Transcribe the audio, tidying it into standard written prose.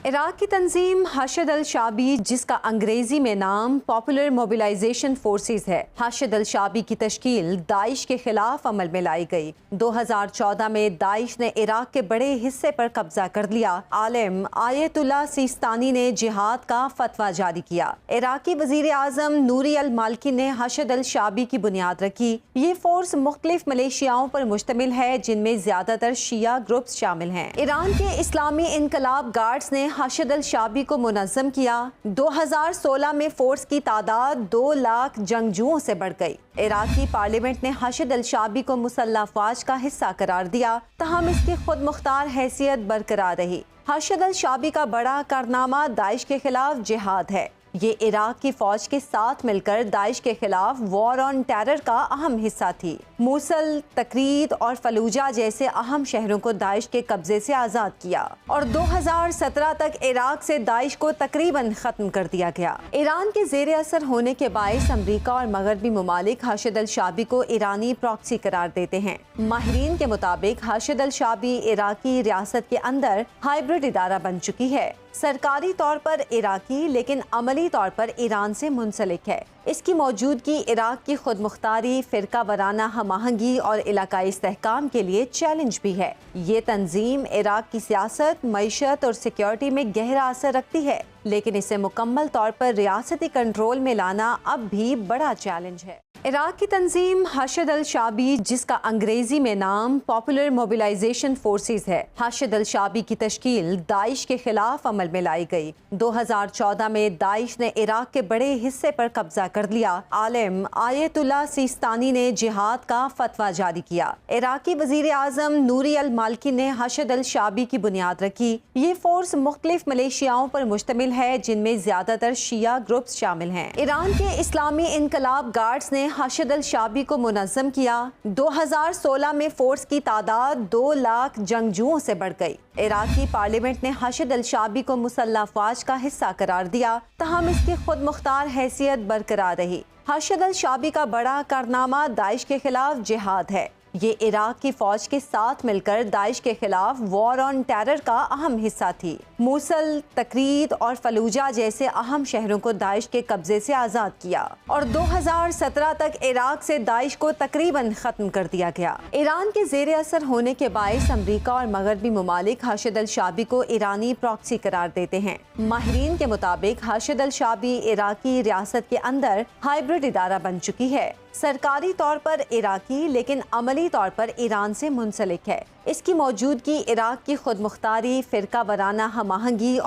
Iraq की तंजीम हशद अल शाबी, जिसका अंग्रेजी में नाम पॉपुलर मोबिलाइजेशन फोर्सेस है, हशद अल शाबी की तश्कील दाइश के खिलाफ अमल में लाई गई। 2014 में दाइश ने इराक के बड़े हिस्से पर कब्जा कर लिया। आलिम आयतुल्लाह सिस्तानी ने जिहाद का फतवा जारी किया। इराकी वजीर आजम नूरी अल मालिकी ने हशद अल शाबी की बुनियाद रखी। ये फोर्स मुख्तलिफ मलेशियाओं पर मुश्तमिल है, जिनमें ज्यादातर शिया ग्रुप्स शामिल हैं। ईरान के इस्लामी इनकलाब गार्ड्स ने हशद अल शाबी को मुनज़्ज़म किया। 2016 में फोर्स की तादाद 2 लाख जंगजुओं से बढ़ गई। इराकी पार्लियामेंट ने हशद अल शाबी को मुसल्लह अफवाज का हिस्सा करार दिया, तहम इसकी खुद मुख्तार हैसियत बरकरार रही। हशद अल शाबी का बड़ा कारनामा दाइश के खिलाफ जिहाद है। ये इराक की फौज के साथ मिलकर दाइश के खिलाफ वॉर ऑन टेरर का अहम हिस्सा थी। मूसल, तकरीद और फलूजा जैसे अहम शहरों को दाइश के कब्जे से आज़ाद किया और 2017 तक इराक से दाइश को तकरीबन खत्म कर दिया गया। ईरान के जेर असर होने के बायस अमरीका और मगरबी ममालिक हशद अल शाबी को ईरानी प्रॉक्सी करार देते हैं। माहिरीन के मुताबिक हशद अल शाबी इराकी रियासत के अंदर हाइब्रिड इदारा बन चुकी है। सरकारी तौर पर इराकी लेकिन अमली तौर पर ईरान से मुंसलिक है। इसकी मौजूदगी इराक की खुद मुख्तारी, फिरका वराना हमआहंगी और इलाकाई इस्तेहकाम के लिए चैलेंज भी है। ये तंजीम इराक की सियासत, मईशत और सिक्योरिटी में गहरा असर रखती है, लेकिन इसे मुकम्मल तौर पर रियासती कंट्रोल में लाना अब भी बड़ा चैलेंज है। इराक की तंजीम हशद अल शाबी, जिसका अंग्रेजी में नाम पॉपुलर मोबिलाइजेशन फोर्सेस है, हशद अल शाबी की तश्कील दाइश के खिलाफ अमल में लाई गई। 2014 में दाइश ने इराक के बड़े हिस्से पर कब्जा कर लिया। आलिम आयतुल्लाह सिस्तानी ने जिहाद का फतवा जारी किया। इराकी वजीर आजम नूरी अल मालिकी ने हशद अल शाबी की बुनियाद रखी। ये फोर्स मुख्तलिफ मलेशियाओं पर मुश्तमिल है, जिनमें ज्यादातर शिया ग्रुप्स शामिल हैं। ईरान के इस्लामी इनकलाब गार्ड्स ने हशद अल शाबी को मुनज़्ज़म किया। 2016 में फोर्स की तादाद 2 लाख जंगजुओं से बढ़ गई। इराकी पार्लियामेंट ने हशद अल शाबी को मुसल्लह अफवाज का हिस्सा करार दिया, तहम इसकी खुद मुख्तार हैसियत बरकरार रही। हशद अल शाबी का बड़ा कारनामा दाइश के खिलाफ जिहाद है। ये इराक की फौज के साथ मिलकर दाइश के खिलाफ वॉर ऑन टेरर का अहम हिस्सा थी। मूसल, तकरीद और फलूजा जैसे अहम शहरों को दाइश के कब्जे से आज़ाद किया और 2017 तक इराक से दाइश को तकरीबन खत्म कर दिया गया। ईरान के जेर असर होने के बायस अमरीका और मगरबी ममालिक हशद अल शाबी को ईरानी प्रॉक्सी करार देते हैं। माहिरीन के मुताबिक हशद अल शाबी इराकी रियासत के अंदर हाइब्रिड इदारा बन चुकी है। सरकारी तौर पर इराकी लेकिन अमली तौर पर ईरान से मुंसलिक है। इसकी मौजूदगी इराक की खुद मुख्तारी, फिरका वराना हमआहंगी